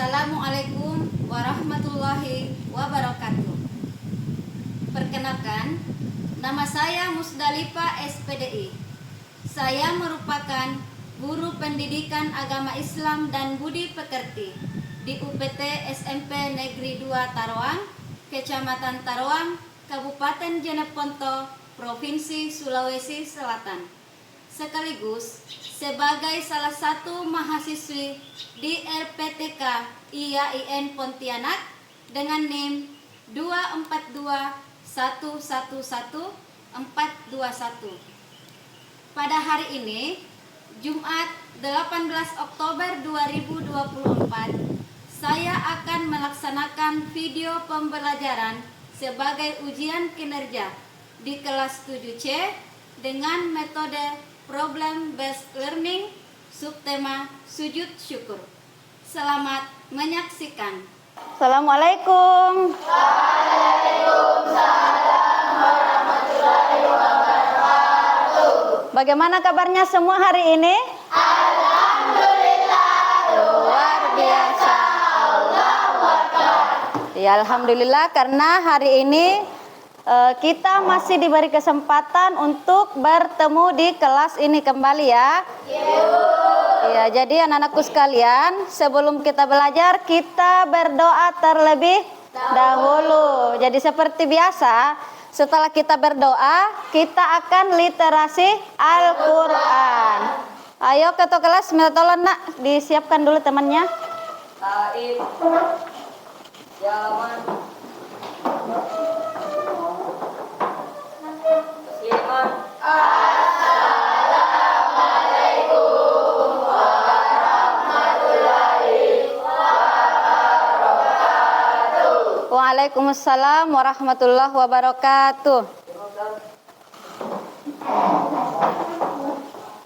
Assalamualaikum warahmatullahi wabarakatuh. Perkenalkan, nama saya Musdalifah SPDI. Saya merupakan guru pendidikan agama Islam dan budi pekerti di UPT SMP Negeri 2 Taroang, Kecamatan Taroang, Kabupaten Jeneponto, Provinsi Sulawesi Selatan. Sekaligus sebagai salah satu mahasiswi di LPTK IAIN Pontianak dengan NIM 242111421. Pada hari ini, Jumat 18 Oktober 2024, saya akan melaksanakan video pembelajaran sebagai ujian kinerja di kelas 7C dengan metode Problem Based Learning, subtema sujud syukur. Selamat menyaksikan. Assalamualaikum. Waalaikumsalam warahmatullahi wabarakatuh. Bagaimana kabarnya semua hari ini? Alhamdulillah, Luar biasa. Allahu Akbar. Ya, alhamdulillah, karena hari ini kita masih diberi kesempatan untuk bertemu di kelas ini kembali ya. Ya, jadi anak-anakku sekalian, sebelum kita belajar, kita berdoa terlebih dahulu. Jadi seperti biasa, setelah kita berdoa, kita akan literasi Al-Quran. Ayo ketua kelas, minta tolong nak, disiapkan dulu temannya. Taib, Yaman, Musliman. Assalamualaikum warahmatullahi wabarakatuh. Waalaikumsalam warahmatullahi wabarakatuh.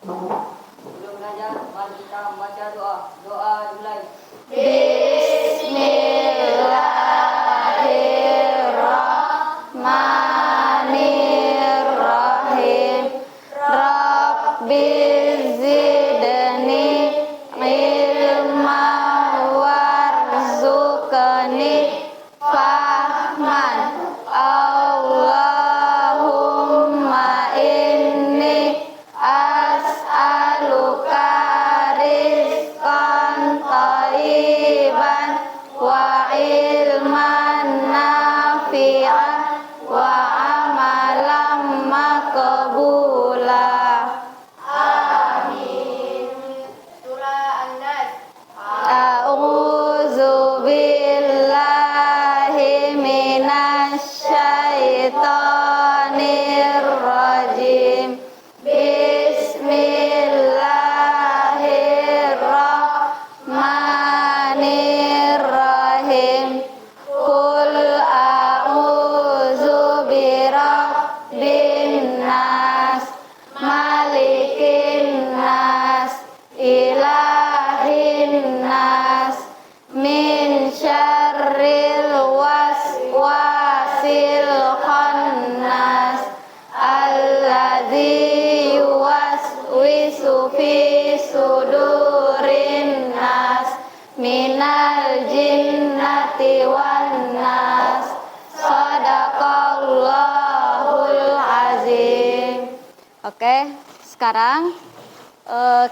Sebelum belajar, mari kita membaca doa. Doa dimulai. Bismillahirrahmanirrahim. Rabbi zidni ilma warzuqni fahman. Allahumma inni as'aluka rizqan thayyiban wa ilman nafi'an wa amalan maqbula. Surah An-Nas. A'udzu billahi minasy syaithanir rajim. Bismillahirrahmanirrahim. Qul a'udzu birabbin nas, malikin nas, ilahin nas, min syarril waswasil khannas, alladzi yuwaswisu fi sudurin nas, minal jinnati wan nas. Shadaqallahul azim. Oke, sekarang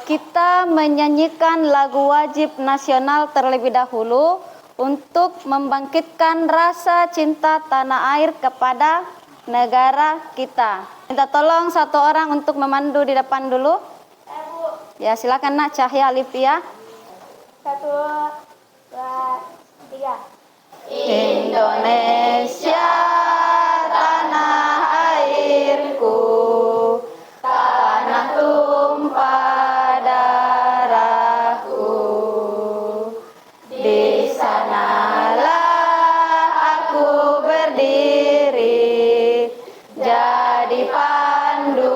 kita menyanyikan lagu wajib nasional terlebih dahulu untuk membangkitkan rasa cinta tanah air kepada negara kita. Minta tolong satu orang untuk memandu di depan dulu. Ya, silakan nak, Cahya Alifia. 1, 2, 3. Indonesia tanah airku, tanah tumpah darahku. Di sanalah aku berdiri, jadi pandu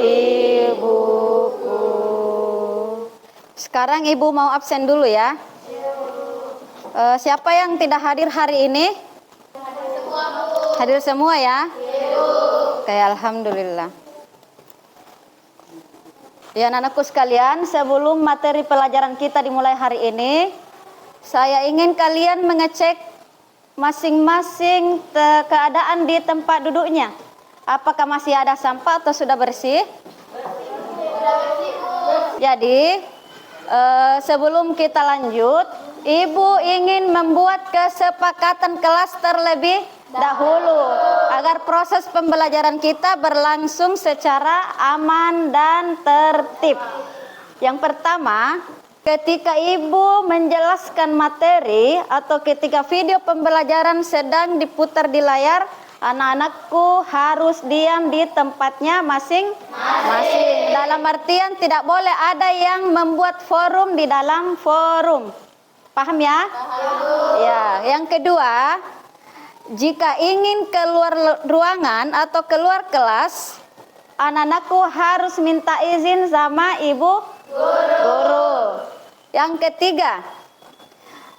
ibuku. Sekarang ibu mau absen dulu ya. Siapa yang tidak hadir hari ini? Hadir semua ya? Oke, alhamdulillah. Ya anak-anakku sekalian, sebelum materi pelajaran kita dimulai hari ini, saya ingin kalian mengecek masing-masing keadaan di tempat duduknya. Apakah masih ada sampah atau sudah bersih? Jadi, sebelum kita lanjut, Ibu ingin membuat kesepakatan kelas terlebih dahulu agar proses pembelajaran kita berlangsung secara aman dan tertib. Yang pertama, ketika Ibu menjelaskan materi atau ketika video pembelajaran sedang diputar di layar, anak-anakku harus diam di tempatnya masing-masing. Dalam artian tidak boleh ada yang membuat forum di dalam forum. Paham ya? Ya, yang kedua, jika ingin keluar ruangan atau keluar kelas, anak-anakku harus minta izin sama ibu guru. Yang ketiga,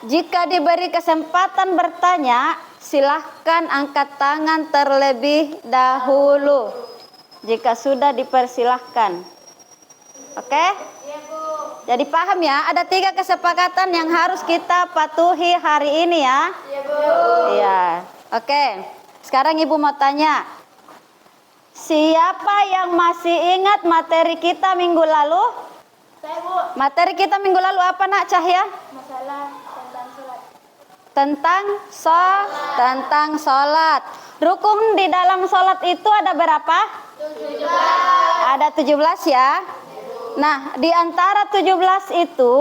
jika diberi kesempatan bertanya, silahkan angkat tangan terlebih dahulu. Jika sudah dipersilahkan. Oke? Jadi paham ya, ada 3 kesepakatan yang harus kita patuhi hari ini ya. Iya. Oke. Sekarang Ibu mau tanya. Siapa yang masih ingat materi kita minggu lalu? Saya, Bu. Materi kita minggu lalu apa nak Cahya? Masalah tentang sholat. Tentang sholat. Rukun di dalam sholat itu ada berapa? 17. Ada 17 ya. Nah, di antara 17 itu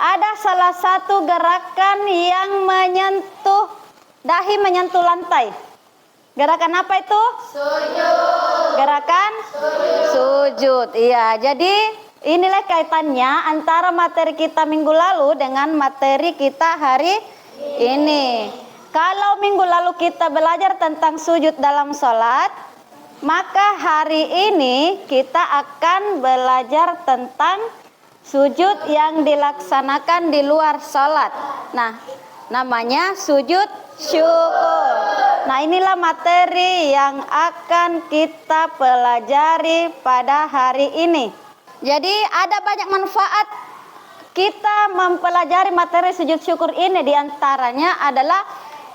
ada salah satu gerakan yang menyentuh dahi menyentuh lantai. Gerakan apa itu? Sujud. Gerakan sujud. Iya, jadi inilah kaitannya antara materi kita minggu lalu dengan materi kita hari ini. Kalau minggu lalu kita belajar tentang sujud dalam sholat, maka hari ini kita akan belajar tentang sujud yang dilaksanakan di luar sholat. Nah, namanya sujud syukur. Nah, inilah materi yang akan kita pelajari pada hari ini. Jadi ada banyak manfaat kita mempelajari materi sujud syukur ini. Di antaranya adalah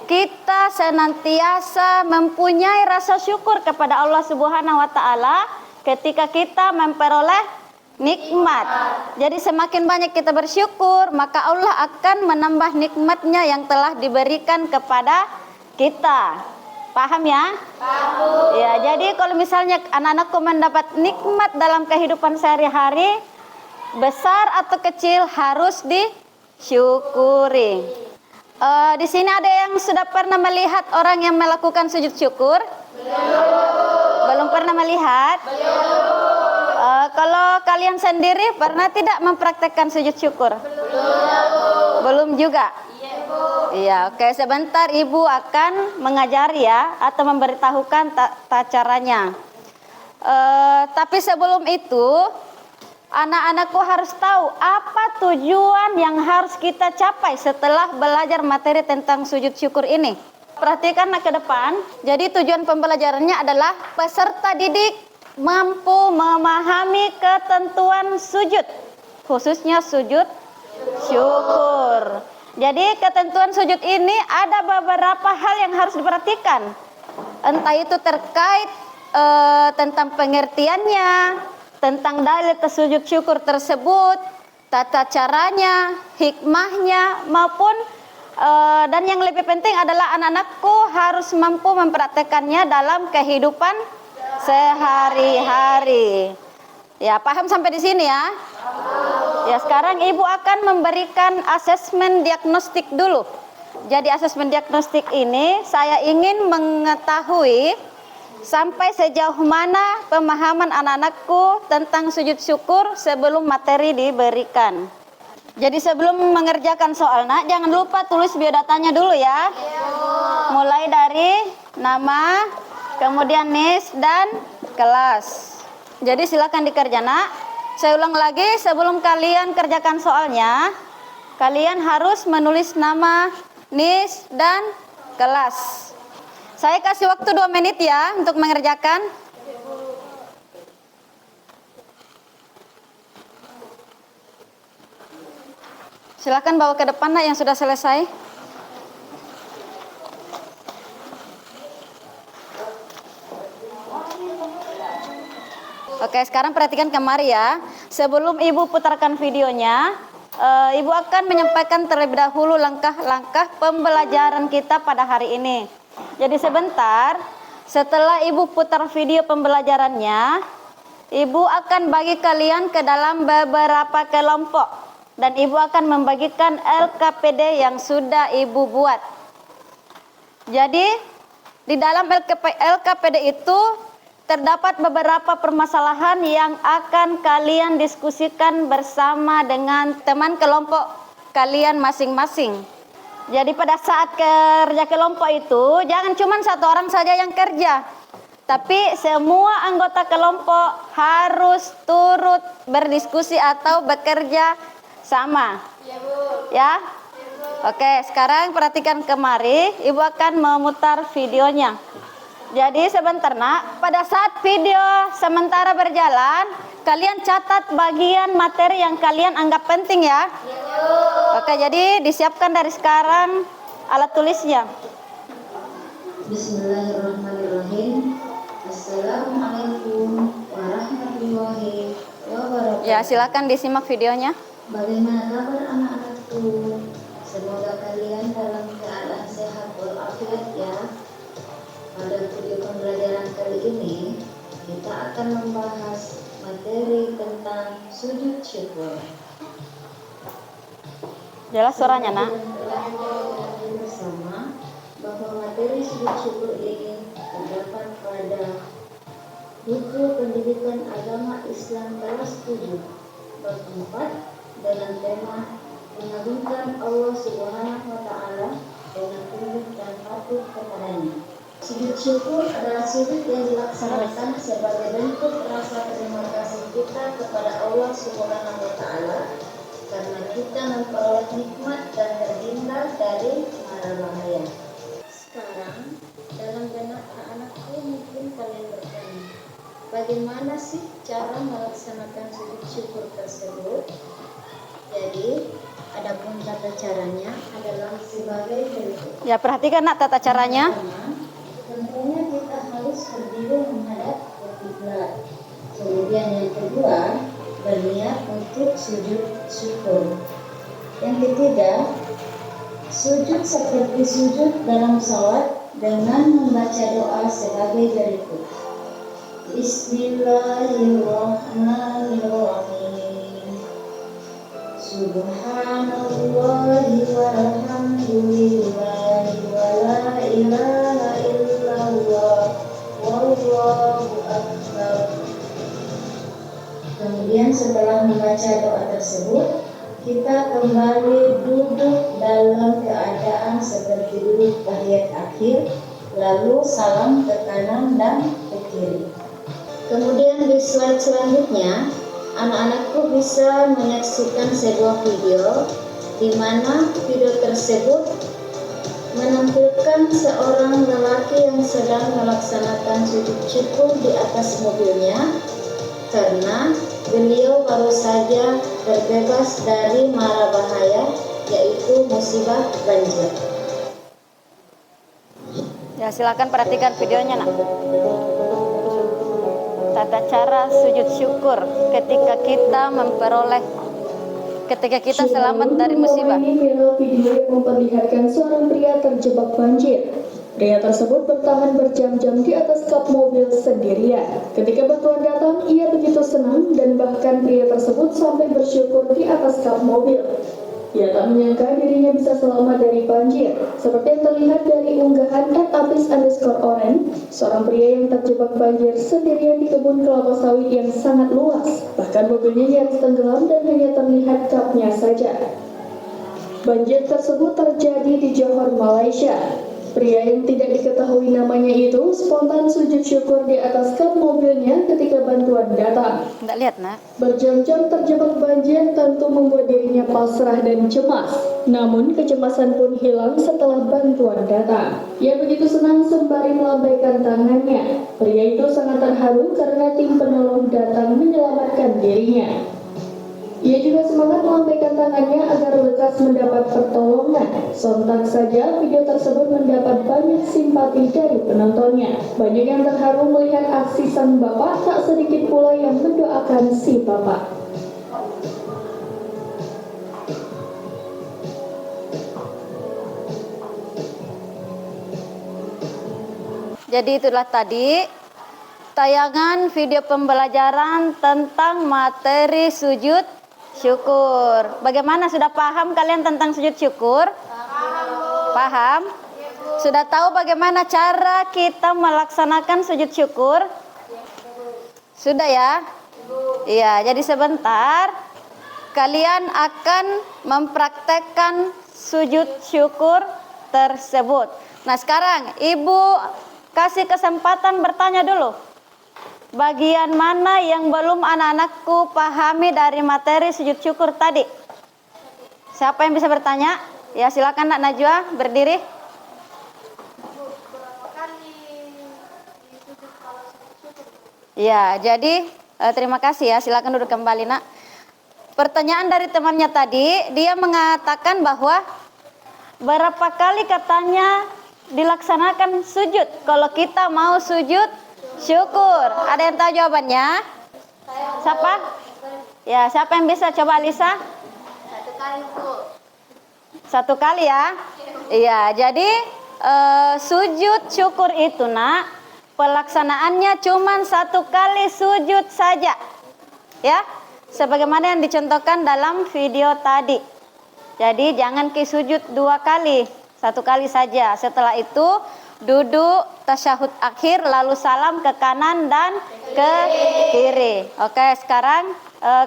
kita senantiasa mempunyai rasa syukur kepada Allah Subhanahu wa taala ketika kita memperoleh nikmat. Jadi semakin banyak kita bersyukur, maka Allah akan menambah nikmatnya yang telah diberikan kepada kita. Paham ya? Paham. Ya, jadi kalau misalnya anak-anakku mendapat nikmat dalam kehidupan sehari-hari, besar atau kecil harus disyukuri. Di sini ada yang sudah pernah melihat orang yang melakukan sujud syukur? Belum pernah melihat? Kalau kalian sendiri pernah tidak mempraktekkan sujud syukur? Belum juga? Iya, oke. Sebentar Ibu akan mengajari ya, atau memberitahukan tata caranya. Tapi sebelum itu, anak-anakku harus tahu apa tujuan yang harus kita capai setelah belajar materi tentang sujud syukur ini. Perhatikan ke depan. Jadi tujuan pembelajarannya adalah peserta didik mampu memahami ketentuan sujud, khususnya sujud syukur. Jadi ketentuan sujud ini ada beberapa hal yang harus diperhatikan. Entah itu terkait tentang pengertiannya, tentang dalil sujud syukur tersebut, tata caranya, hikmahnya, maupun dan yang lebih penting adalah anak-anakku harus mampu mempraktekannya dalam kehidupan sehari-hari. Ya, paham sampai di sini ya? Ya, sekarang Ibu akan memberikan asesmen diagnostik dulu. Jadi asesmen diagnostik ini saya ingin mengetahui sampai sejauh mana pemahaman anak-anakku tentang sujud syukur sebelum materi diberikan. Jadi sebelum mengerjakan soal, nak, jangan lupa tulis biodatanya dulu ya. Mulai dari nama, kemudian NIS dan kelas. Jadi silakan dikerja, nak. Saya ulang lagi, sebelum kalian kerjakan soalnya, kalian harus menulis nama, NIS dan kelas. Saya kasih waktu 2 menit ya untuk mengerjakan. Silakan bawa ke depan nak yang sudah selesai. Oke, sekarang perhatikan kemari ya. Sebelum Ibu putarkan videonya, Ibu akan menyampaikan terlebih dahulu langkah-langkah pembelajaran kita pada hari ini. Jadi sebentar, setelah Ibu putar video pembelajarannya, Ibu akan bagi kalian ke dalam beberapa kelompok. Dan Ibu akan membagikan LKPD yang sudah Ibu buat. Jadi, di dalam LKPD itu terdapat beberapa permasalahan yang akan kalian diskusikan bersama dengan teman kelompok kalian masing-masing. Jadi pada saat kerja kelompok itu, jangan cuma satu orang saja yang kerja, tapi semua anggota kelompok harus turut berdiskusi atau bekerja sama. Ya? Oke, sekarang perhatikan kemari, Ibu akan memutar videonya. Jadi sebentar nak, pada saat video sementara berjalan, kalian catat bagian materi yang kalian anggap penting ya. Oke, jadi disiapkan dari sekarang alat tulisnya. Bismillahirrahmanirrahim. Assalamualaikum warahmatullahi wabarakatuh. Ya, silakan disimak videonya. Bagaimana kabar anak-anakku? Semoga kalian dalam keadaan sehat walafiat ya. Pada video pembelajaran kali ini, kita akan membahas materi tentang sujud syukur. Jelas suaranya nak? Telah kita bersama bahwa materi sujud syukur ini terdapat pada buku pendidikan agama Islam kelas 7 bab 4 dengan tema mengagungkan Allah Subhanahu wa Ta'ala dengan tunduk dan patuh kepadanya. Sujud syukur adalah sujud yang dilaksanakan sebagai bentuk rasa terima kasih kita kepada Allah Subhanahu wa Ta'ala karena kita memperoleh nikmat dan terhindar dari mara bahaya. Sekarang, dalam benak anak-anakku mungkin kalian bertanya, bagaimana sih cara melaksanakan sujud syukur tersebut? Jadi, adapun tata caranya adalah sebagai berikut. Ya, perhatikan nak tata caranya. Tentunya kita harus berdiri menghadap ke kiblat. Kemudian yang kedua, berniat untuk sujud syukur. Yang ketiga, sujud seperti sujud dalam salat dengan membaca doa sebagai berikut. Bismillahirrahmanirrahim. Subhanallahi walhamdulillahi wa la ilaha illallah wallahu akbar. Kemudian setelah membaca doa tersebut, kita kembali duduk dalam keadaan seperti duduk tahiyat akhir, lalu salam ke kanan dan ke kiri. Kemudian di slide selanjutnya, anak-anakku bisa menyaksikan sebuah video di mana video tersebut menampilkan seorang lelaki yang sedang melaksanakan sujud syukur di atas mobilnya karena beliau baru saja terbebas dari mara bahaya, yaitu musibah banjir. Ya, silakan perhatikan videonya nak. Tata cara sujud syukur ketika kita selamat dari musibah. Ini viral video yang memperlihatkan seorang pria terjebak banjir. Pria tersebut bertahan berjam-jam di atas kap mobil sendirian. Ketika bantuan datang, ia begitu senang dan bahkan pria tersebut sampai bersyukur di atas kap mobil. Ia tak menyangka dirinya bisa selamat dari banjir. Seperti yang terlihat dari unggahan @apis_oren, seorang pria yang terjebak banjir sendirian di kebun kelapa sawit yang sangat luas. Bahkan mobilnya nyaris tenggelam dan hanya terlihat kapnya saja. Banjir tersebut terjadi di Johor, Malaysia. Pria yang tidak diketahui namanya itu spontan sujud syukur di atas kap mobilnya ketika bantuan datang. Nggak lihat nak? Berjam-jam terjebak banjir tentu membuat dirinya pasrah dan cemas. Namun kecemasan pun hilang setelah bantuan datang. Ia begitu senang sembari melambaikan tangannya. Pria itu sangat terharu karena tim penolong datang menyelamatkan dirinya. Ia juga semangat melambaikan tangannya agar lekas mendapat pertolongan. Sontak saja video tersebut mendapat banyak simpati dari penontonnya. Banyak yang terharu melihat aksi sang bapak, tak sedikit pula yang mendoakan si bapak. Jadi itulah tadi tayangan video pembelajaran tentang materi sujud syukur. Bagaimana, sudah paham kalian tentang sujud syukur? Paham? Sudah tahu bagaimana cara kita melaksanakan sujud syukur? Sudah ya? Iya, jadi sebentar kalian akan mempraktekkan sujud syukur tersebut. Nah, sekarang Ibu kasih kesempatan bertanya dulu. Bagian mana yang belum anak-anakku pahami dari materi sujud syukur tadi? Siapa yang bisa bertanya? Ya, silakan Nak Najwa berdiri. Berapa kali disujud kalau sujud syukur? Ya, jadi terima kasih ya. Silakan duduk kembali, Nak. Pertanyaan dari temannya tadi, dia mengatakan bahwa berapa kali katanya dilaksanakan sujud kalau kita mau sujud syukur. Ada yang tahu jawabannya? Siapa? Ya, siapa yang bisa? Coba Alisa. 1 kali, Bu. 1 kali ya. Iya, jadi sujud syukur itu, Nak, pelaksanaannya cuma 1 kali sujud saja. Ya, sebagaimana yang dicontohkan dalam video tadi. Jadi jangan sujud 2 kali, 1 kali saja. Setelah itu duduk tasyahud akhir, lalu salam ke kanan dan ke kiri. Oke, sekarang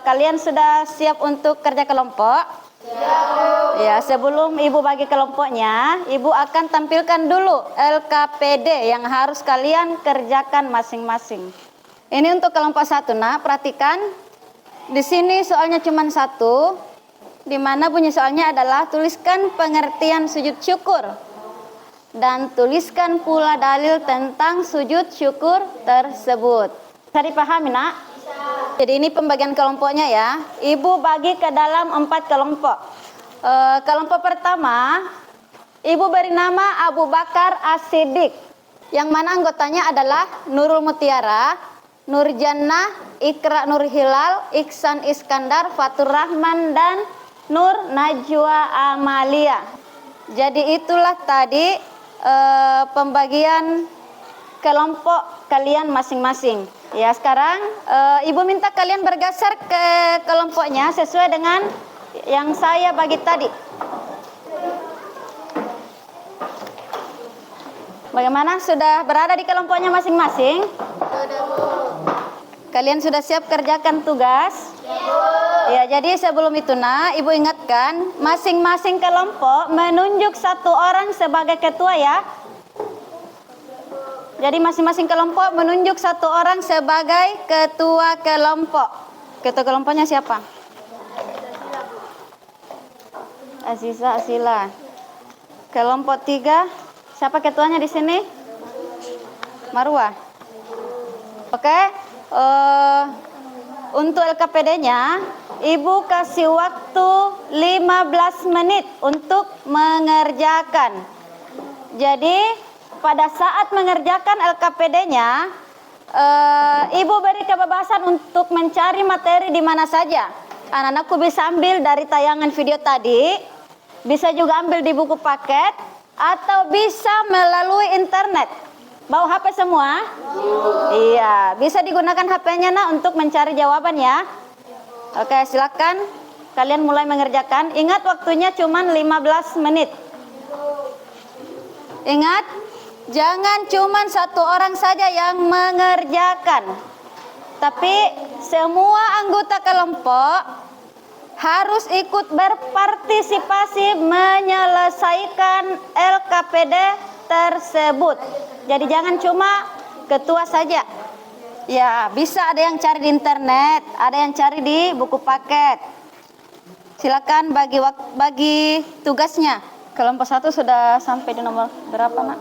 kalian sudah siap untuk kerja kelompok? Siap. Ya, sebelum Ibu bagi kelompoknya, Ibu akan tampilkan dulu LKPD yang harus kalian kerjakan masing-masing. Ini untuk kelompok 1, Nak, perhatikan. Di sini soalnya cuma 1, di mana bunyi soalnya adalah tuliskan pengertian sujud syukur. Dan tuliskan pula dalil tentang sujud syukur tersebut. Bisa dipahami, Nak? Bisa. Jadi ini pembagian kelompoknya ya. Ibu bagi ke dalam 4 kelompok. Kelompok pertama, Ibu beri nama Abu Bakar As-Siddiq. Yang mana anggotanya adalah Nurul Mutiara, Nur Jannah, Ikra Nur Hilal, Iksan Iskandar, Fatur Rahman, dan Nur Najwa Amalia. Jadi itulah tadi pembagian kelompok kalian masing-masing. Ya, sekarang Ibu minta kalian bergeser ke kelompoknya sesuai dengan yang saya bagi tadi. Bagaimana? Sudah berada di kelompoknya masing-masing? Sudah, Bu. Kalian sudah siap kerjakan tugas? Ya, jadi sebelum itu, Nak, Ibu ingatkan masing-masing kelompok menunjuk 1 orang sebagai ketua ya. Jadi masing-masing kelompok menunjuk 1 orang sebagai ketua kelompok. Ketua kelompoknya siapa? Aziza Asila. Kelompok 3, siapa ketuanya di sini? Marwah. Oke. Untuk LKPD-nya, Ibu kasih waktu 15 menit untuk mengerjakan. Jadi pada saat mengerjakan LKPD-nya, Ibu beri kebebasan untuk mencari materi di mana saja. Anak-anakku bisa ambil dari tayangan video tadi, bisa juga ambil di buku paket, atau bisa melalui internet. Bawa HP semua? Iya, bisa digunakan HP-nya, Nak, untuk mencari jawaban ya. Oke, silakan kalian mulai mengerjakan. Ingat waktunya cuma 15 menit. Ingat, jangan cuma 1 orang saja yang mengerjakan. Tapi semua anggota kelompok harus ikut berpartisipasi menyelesaikan LKPD tersebut. Jadi jangan cuma ketua saja. Ya, bisa ada yang cari di internet, ada yang cari di buku paket. Silakan bagi tugasnya. Kelompok 1 sudah sampai di nomor berapa, Nak?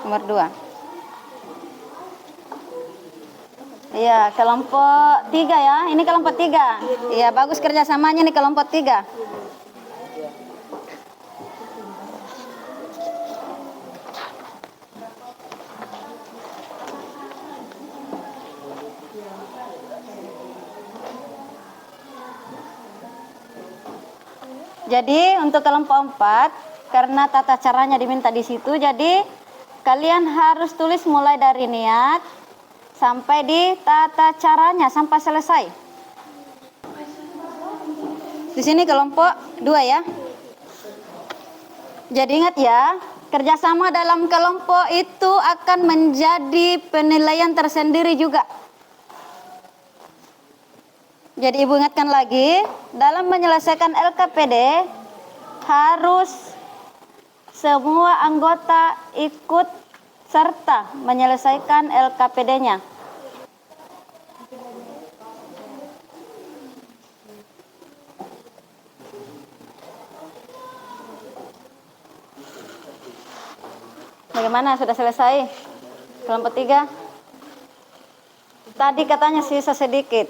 Nomor 2. Iya, kelompok 3 ya. Ini kelompok 3. Iya, bagus kerjasamanya nih kelompok 3. Jadi untuk kelompok 4, karena tata caranya diminta di situ, jadi kalian harus tulis mulai dari niat sampai di tata caranya sampai selesai. Di sini kelompok 2 ya. Jadi ingat ya, kerjasama dalam kelompok itu akan menjadi penilaian tersendiri juga. Jadi ibu ingatkan lagi, dalam menyelesaikan LKPD harus semua anggota ikut serta menyelesaikan LKPD-nya. Bagaimana, sudah selesai? Kelompok 3? Tadi katanya sisa sedikit.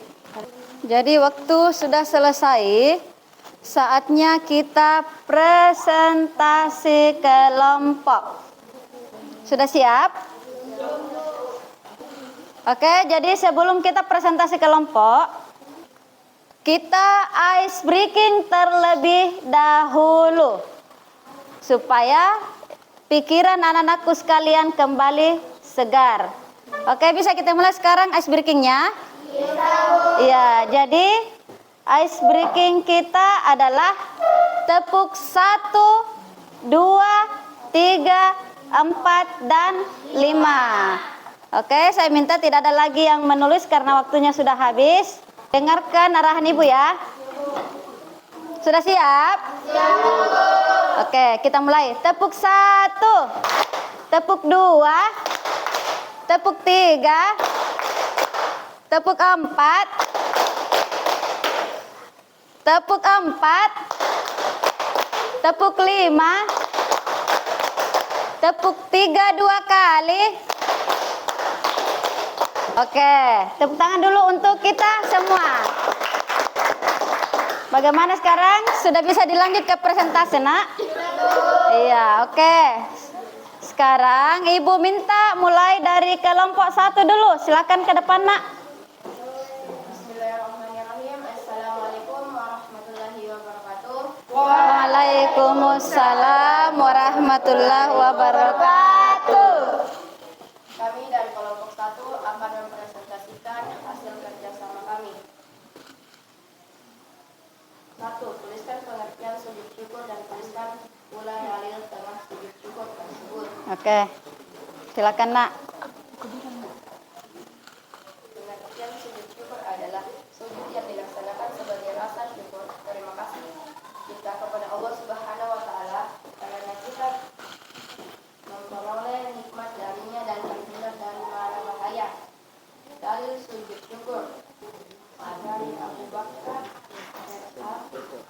Jadi waktu sudah selesai, saatnya kita presentasi kelompok. Sudah siap? Oke, jadi sebelum kita presentasi kelompok, kita ice breaking terlebih dahulu. Supaya pikiran anak-anakku sekalian kembali segar. Oke, bisa kita mulai sekarang ice breakingnya? Iya, jadi ice breaking kita adalah tepuk 1, 2, 3, 4, dan 5. Oke, saya minta tidak ada lagi yang menulis karena waktunya sudah habis. Dengarkan arahan ibu ya. Sudah siap? Siap. Oke, kita mulai. Tepuk 1, tepuk 2, tepuk 3, tepuk 4, tepuk 4, tepuk 5, tepuk 3 2 kali. Oke, tepuk tangan dulu untuk kita semua. Bagaimana sekarang? Sudah bisa dilanjut ke presentasi, nak? Iya, oke. Sekarang ibu minta mulai dari kelompok 1 dulu. Silakan ke depan, nak. Bismillahirrahmanirrahim. Assalamualaikum warahmatullahi wabarakatuh. Waalaikumsalam warahmatullahi wabarakatuh. Kami dari kelompok 1 akan mempresentasikan hasil kerjasama kami. 1. Tuliskan pengertian sujud syukur dan tuliskan pula dalil tengah sujud syukur tersebut. Oke. Silakan, nak. Pengertian sujud syukur adalah sujud yang dilaksanakan sebagai rasa syukur terima kasih kita kepada Allah Subhanahu wa taala karena kita memperoleh nikmat darinya dan terhindar dari mara bahaya. Dalil sujud syukur dari Abu Bakar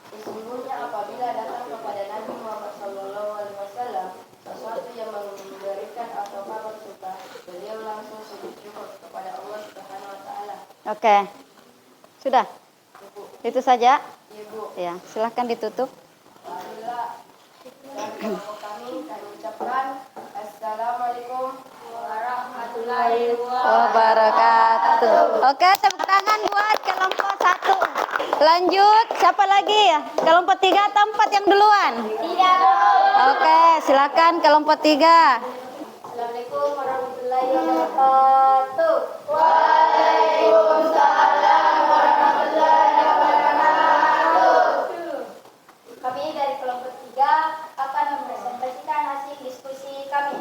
sesungguhnya apabila datang kepada Nabi Muhammad SAW sesuatu yang memberikan atau kabar suka, beliau langsung sujud syukur kepada Allah Subhanahu wa taala. Oke. Sudah? Ibu, Itu saja? Ibu, Ya, silahkan ditutup. marilah dari kelompok kami ucapkan Assalamualaikum warahmatullahi Wabarakatuh. Oke, tepuk tangan buat kelompok 1. Lanjut, siapa lagi ya? Kelompok 3 atau 4 yang duluan? 3. Oke, silakan kelompok 3. Assalamualaikum warahmatullahi wabarakatuh. Waalaikumsalam warahmatullahi wabarakatuh. Kami dari kelompok 3 akan mempresentasikan hasil diskusi kami.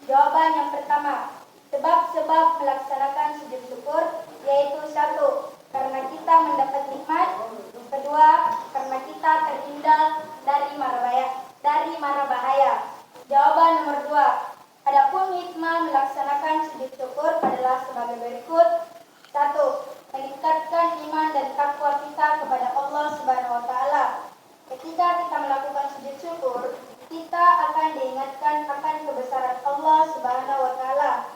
Jawaban yang pertama, sebab-sebab melaksanakan sujud syukur yaitu 1. Karena kita mendapat nikmat. Kedua, karena kita terhindar dari mara bahaya. Jawaban nomor 2. Adapun hikmah melaksanakan sujud syukur adalah sebagai berikut. 1. Meningkatkan iman dan takwa kita kepada Allah Subhanahu wa taala. Ketika kita melakukan sujud syukur, kita akan diingatkan akan kebesaran Allah Subhanahu wa taala.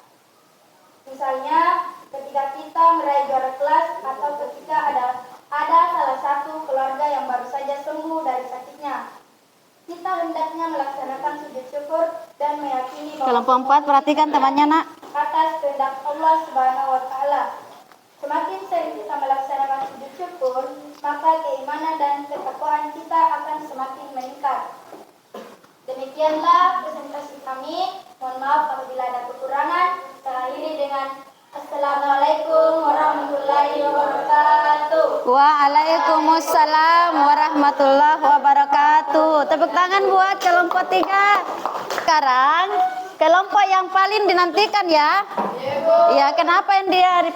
Misalnya, ketika kita hendaknya melaksanakan sujud syukur dan meyakini bahwa Kelompok 4 perhatikan temannya nak. atas kehendak Allah Subhanahu wa taala. Semakin sering kita melaksanakan sujud syukur, maka keimanan dan ketakwaan kita akan semakin meningkat. Demikianlah presentasi kami. Mohon maaf apabila ada kekurangan. Saya akhiri dengan Assalamualaikum warahmatullahi wabarakatuh. Waalaikumsalam warahmatullahi wabarakatuh. Tepuk tangan buat kelompok 3. Sekarang kelompok yang paling dinantikan ya. Ya, kenapa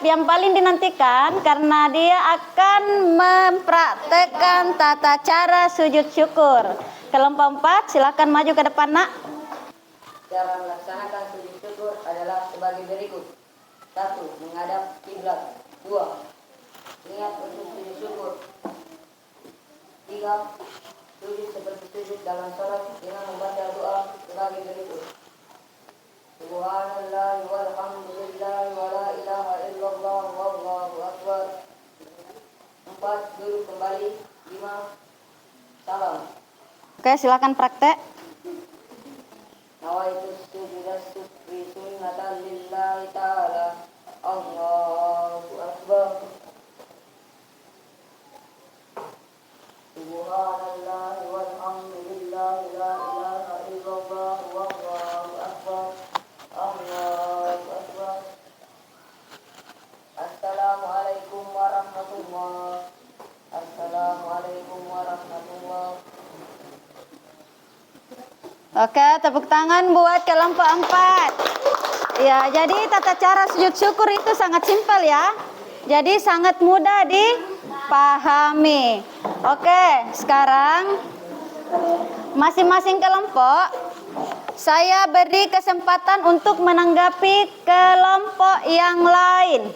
yang paling dinantikan? Karena dia akan mempraktekkan tata cara sujud syukur. Kelompok 4 silakan maju ke depan nak. Cara melaksanakan sujud syukur adalah sebagai berikut. 1. Menghadap kiblat. 2. Niat untuk sujud syukur. 3. Sujud seperti sujud dalam sholat dengan membaca doa sebagai berikut. Subhanallah walhamdulillah wa la ilaha illallah wallahu akbar. 4. Duduk kembali. 5. Salam. Oke, silakan praktek. Nawaitu sujudas syukri sunnatan lillahi ta'ala. Allahu akbar. Subhanallah walhamdulillah la ilaha illallah wallahu akbar. Allahu akbar. Assalamualaikum warahmatullahi. Assalamualaikum warahmatullahi. Oke, tepuk tangan buat kelompok 4. Ya, jadi tata cara sujud syukur itu sangat simpel ya. Jadi sangat mudah dipahami. Oke, sekarang masing-masing kelompok saya beri kesempatan untuk menanggapi kelompok yang lain.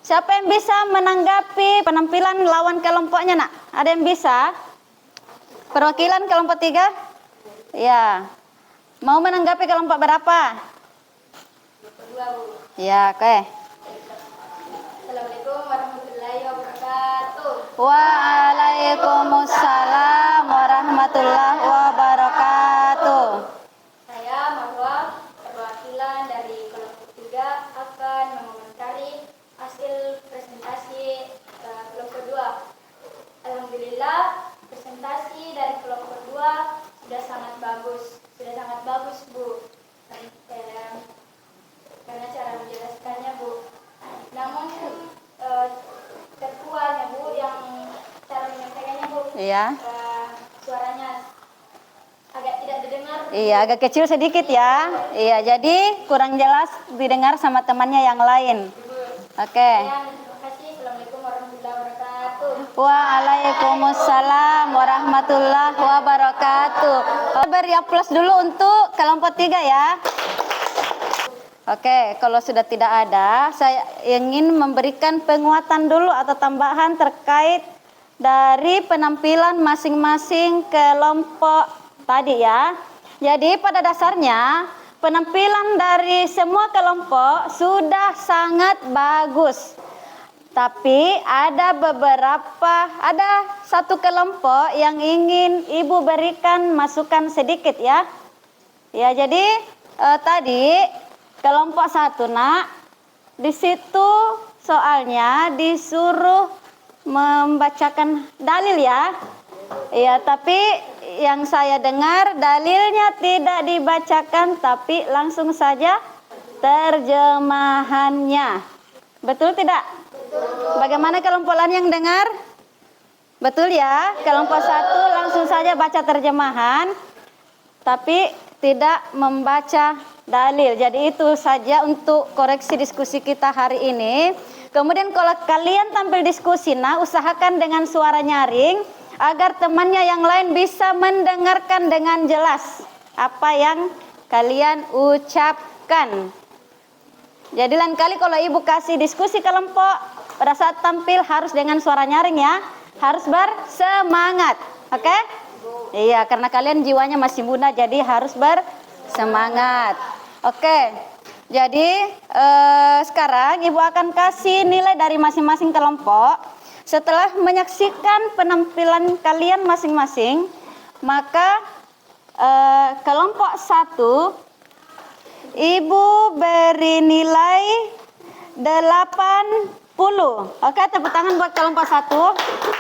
Siapa yang bisa menanggapi penampilan lawan kelompoknya nak? Ada yang bisa? Perwakilan kelompok 3? Ya, mau menanggapi kelompok berapa? Ya, oke. Assalamualaikum warahmatullahi wabarakatuh. Waalaikumsalam warahmatullahi wabarakatuh. Saya Marwa, perwakilan dari kelompok 3 akan mengomentari hasil presentasi kelompok 2. Alhamdulillah, presentasi dari kelompok 2 sudah sangat bagus Bu. Karena cara menjelaskannya Bu. Namun terkuatnya Bu yang cara menyampaikannya Bu. Iya. Suaranya agak tidak didengar. Iya, agak kecil sedikit ya. Iya, jadi kurang jelas didengar sama temannya yang lain. Oke. Terima kasih. Assalamualaikum warahmatullahi wabarakatuh. Waalaikumsalam warahmatullahi wabarakatuh. Beri aplaus dulu untuk kelompok 3 ya. Oke, kalau sudah tidak ada, saya ingin memberikan penguatan dulu atau tambahan terkait dari penampilan masing-masing kelompok tadi ya. Jadi pada dasarnya penampilan dari semua kelompok sudah sangat bagus. Tapi ada satu kelompok yang ingin Ibu berikan masukan sedikit ya. Ya, jadi tadi kelompok 1 nak, di situ soalnya disuruh membacakan dalil ya. Ya, tapi yang saya dengar dalilnya tidak dibacakan tapi langsung saja terjemahannya. Betul tidak? Bagaimana kelompok lain yang dengar? Betul ya, kelompok 1 langsung saja baca terjemahan, tapi tidak membaca dalil. Jadi itu saja untuk koreksi diskusi kita hari ini. Kemudian kalau kalian tampil diskusi, nah usahakan dengan suara nyaring, agar temannya yang lain bisa mendengarkan dengan jelas apa yang kalian ucapkan. Jadi lain kali kalau Ibu kasih diskusi kelompok, pada saat tampil harus dengan suara nyaring ya, harus bersemangat, oke? Iya, karena kalian jiwanya masih muda, jadi harus bersemangat. Oke, jadi sekarang Ibu akan kasih nilai dari masing-masing kelompok. Setelah menyaksikan penampilan kalian masing-masing, maka kelompok 1, Ibu beri nilai 80. Oke, tepuk tangan buat kelompok 1.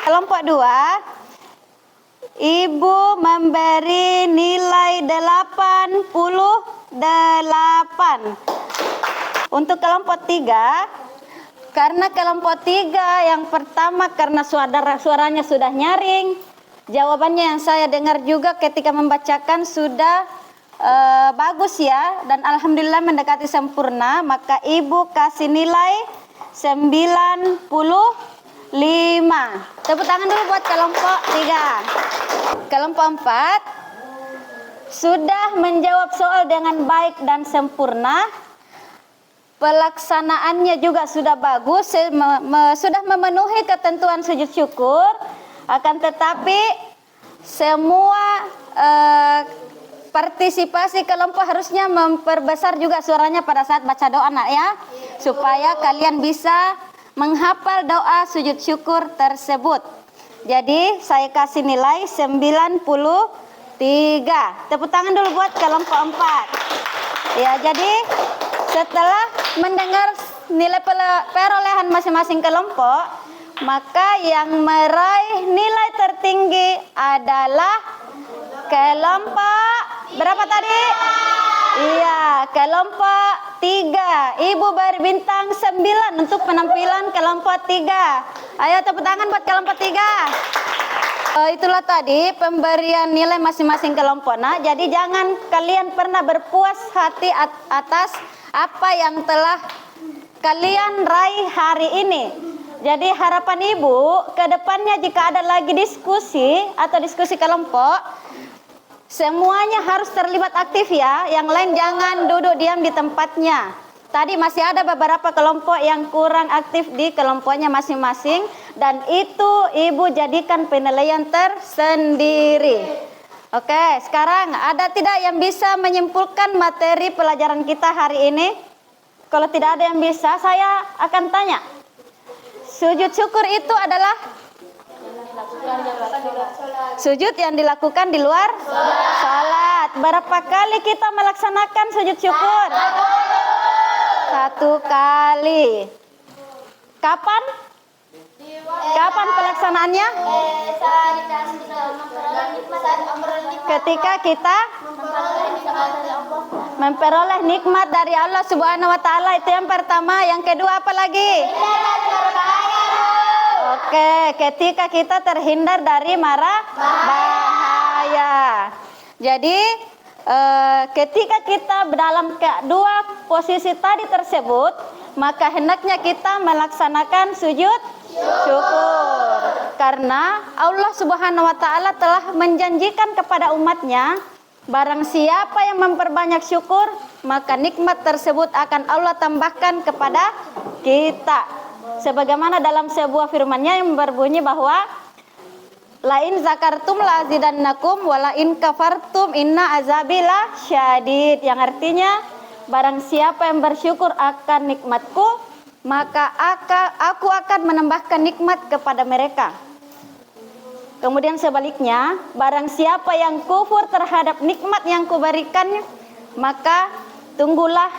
Kelompok 2, Ibu memberi nilai 88. Untuk kelompok 3, karena kelompok 3 yang pertama karena suaranya sudah nyaring, jawabannya yang saya dengar juga ketika membacakan sudah bagus ya, dan alhamdulillah mendekati sempurna, maka Ibu kasih nilai 95. Tepuk tangan dulu buat kelompok 3. Kelompok 4 sudah menjawab soal dengan baik dan sempurna. Pelaksanaannya juga sudah bagus, sudah memenuhi ketentuan sujud syukur. Akan tetapi semua partisipasi kelompok harusnya memperbesar juga suaranya pada saat baca doa nak ya, supaya kalian bisa menghafal doa sujud syukur tersebut. Jadi saya kasih nilai 93. Tepuk tangan dulu buat kelompok 4. Ya, jadi setelah mendengar nilai perolehan masing-masing kelompok, maka yang meraih nilai tertinggi adalah kelompok berapa tadi? Iya, kelompok 3. Ibu beri bintang 9 untuk penampilan kelompok 3. Ayo tepuk tangan buat kelompok 3. Itulah tadi pemberian nilai masing-masing kelompok. Nah, jadi jangan kalian pernah berpuas hati atas apa yang telah kalian raih hari ini. Jadi harapan Ibu ke depannya jika ada lagi diskusi atau diskusi kelompok, semuanya harus terlibat aktif ya. Yang lain jangan duduk diam di tempatnya. Tadi masih ada beberapa kelompok yang kurang aktif di kelompoknya masing-masing, dan itu Ibu jadikan penilaian tersendiri. Oke, sekarang ada tidak yang bisa menyimpulkan materi pelajaran kita hari ini? Kalau tidak ada yang bisa, saya akan tanya. Sujud syukur itu adalah sujud yang dilakukan di luar salat. Berapa kali kita melaksanakan sujud syukur? 1 kali. Kapan? Kapan pelaksanaannya? Ketika kita memperoleh nikmat dari Allah Subhanahu wa taala, itu yang pertama. Yang kedua apa lagi? Oke, ketika kita terhindar dari mara bahaya. Jadi ketika kita dalam kedua posisi tadi tersebut, maka hendaknya kita melaksanakan sujud syukur. Karena Allah Subhanahu wa taala telah menjanjikan kepada umatnya, barang siapa yang memperbanyak syukur, maka nikmat tersebut akan Allah tambahkan kepada kita. Sebagaimana dalam sebuah firman-Nya yang berbunyi bahwa lain zakartum la azidannakum wala in kafartum inna azabila syadid, yang artinya barang siapa yang bersyukur akan nikmatku, maka aku akan menambahkan nikmat kepada mereka. Kemudian sebaliknya, barang siapa yang kufur terhadap nikmat yang kuberikannya, maka tunggulah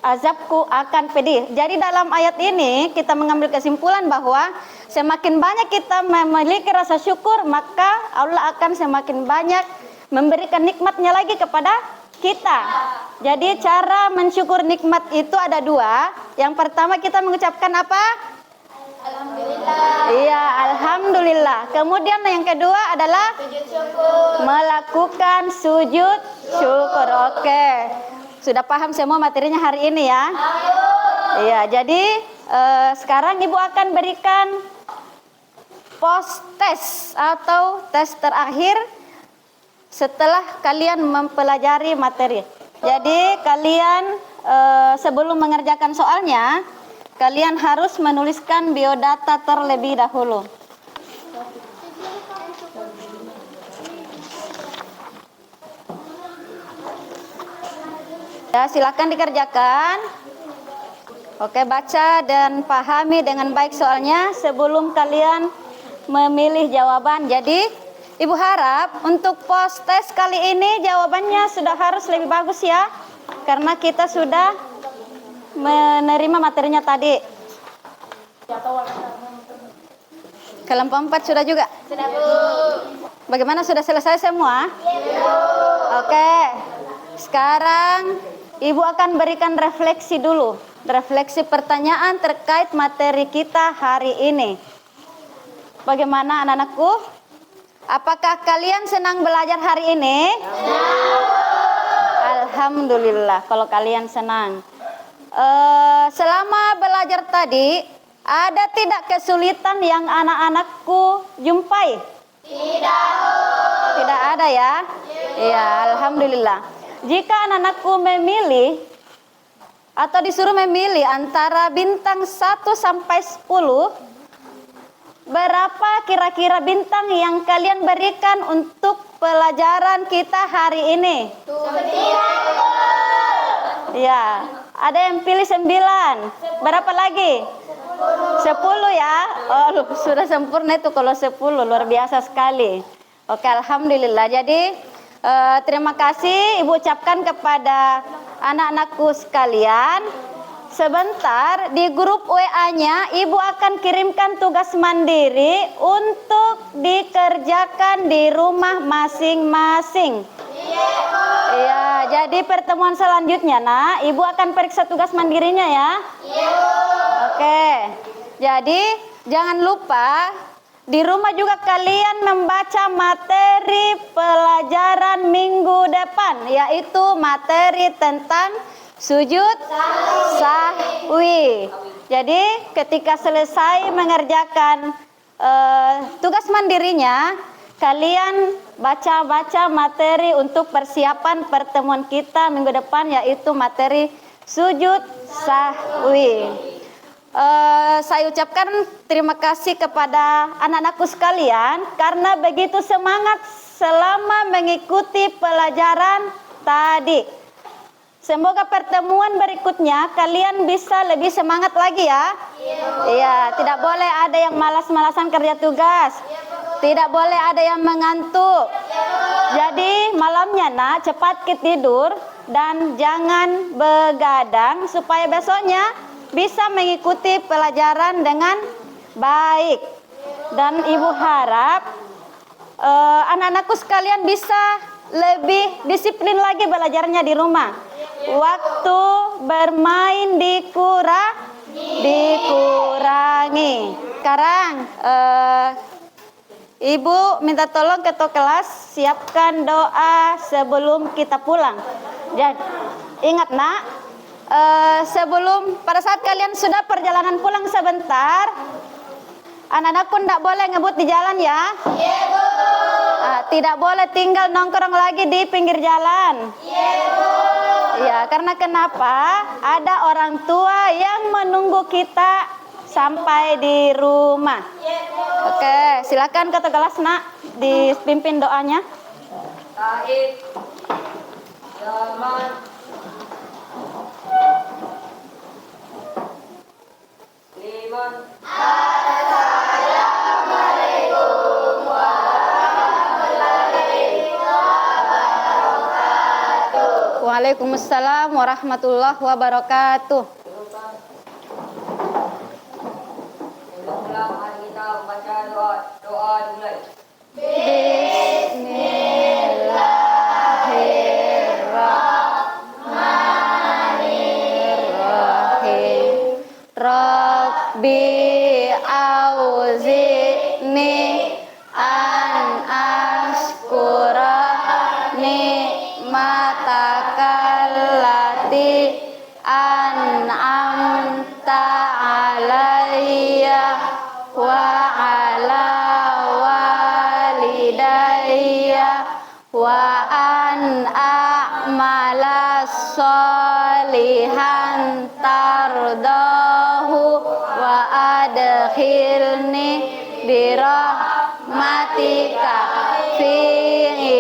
azabku akan pedih. Jadi dalam ayat ini kita mengambil kesimpulan bahwa semakin banyak kita memiliki rasa syukur, maka Allah akan semakin banyak memberikan nikmatnya lagi kepada kita. Jadi cara mensyukur nikmat itu ada 2. Yang pertama kita mengucapkan apa? Alhamdulillah. Iya, alhamdulillah. Kemudian yang kedua adalah sujud syukur. Melakukan sujud syukur. Oke. Sudah paham semua materinya hari ini ya? Iya, jadi sekarang Ibu akan berikan post test atau tes terakhir setelah kalian mempelajari materi. Jadi kalian sebelum mengerjakan soalnya, kalian harus menuliskan biodata terlebih dahulu. Ya, silakan dikerjakan. Oke, baca dan pahami dengan baik soalnya sebelum kalian memilih jawaban. Jadi Ibu harap untuk pos tes kali ini jawabannya sudah harus lebih bagus ya. Karena kita sudah menerima materinya tadi. Kelompok 4 sudah juga? Sudah, Bu. Bagaimana, sudah selesai semua? Oke. Sekarang Ibu akan berikan refleksi dulu. Refleksi pertanyaan terkait materi kita hari ini. Bagaimana anak-anakku? Apakah kalian senang belajar hari ini? Alhamdulillah kalau kalian senang. Selama belajar tadi, ada tidak kesulitan yang anak-anakku jumpai? Tidak ada ya? Iya, alhamdulillah. Jika anak-anakku memilih atau disuruh memilih antara bintang 1 sampai 10, berapa kira-kira bintang yang kalian berikan untuk pelajaran kita hari ini? 9. Ya, ada yang pilih 9. Berapa lagi? 10 ya. Oh, sudah sempurna itu kalau 10, luar biasa sekali. Oke, alhamdulillah. Jadi terima kasih Ibu ucapkan kepada anak-anakku sekalian. Sebentar di grup WA-nya Ibu akan kirimkan tugas mandiri untuk dikerjakan di rumah masing-masing. Ya, jadi pertemuan selanjutnya Nak, Ibu akan periksa tugas mandirinya ya. Oke. Jadi jangan lupa di rumah juga kalian membaca materi pelajaran minggu depan, yaitu materi tentang sujud sahwi. Jadi ketika selesai mengerjakan tugas mandirinya, kalian baca-baca materi untuk persiapan pertemuan kita minggu depan, yaitu materi sujud sahwi. Saya ucapkan terima kasih kepada anak-anakku sekalian karena begitu semangat selama mengikuti pelajaran tadi. Semoga pertemuan berikutnya kalian bisa lebih semangat lagi ya. Iya, tidak boleh ada yang malas-malasan kerja tugas. Tidak boleh ada yang mengantuk. Jadi malamnya Nak, cepat tidur dan jangan begadang supaya besoknya bisa mengikuti pelajaran dengan baik. Dan Ibu harap anak-anakku sekalian bisa lebih disiplin lagi belajarnya di rumah. Waktu bermain dikurangi. Sekarang Ibu minta tolong ketua kelas siapkan doa sebelum kita pulang. Jadi ingat Nak, sebelum pada saat kalian sudah perjalanan pulang sebentar, anak-anakku tidak boleh ngebut di jalan ya. Tidak boleh tinggal nongkrong lagi di pinggir jalan. Ya, karena kenapa? Ada orang tua yang menunggu kita sampai di rumah. Oke, silakan ketua kelas Nak, dipimpin doanya. Taib, zaman, liman. Assalamualaikum warahmatullahi wabarakatuh. Waalaikumsalam warahmatullahi wabarakatuh. Ulang mari kita membaca doa dimulai. Bismillahirrahmanirrahim. Rabbi auzi'ni an ashkura ni'matakallati an'amta alayya wa ala walidayya wa an a'mala sholihan tardahu wa adkhilni birahmatika fi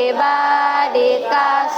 ibadika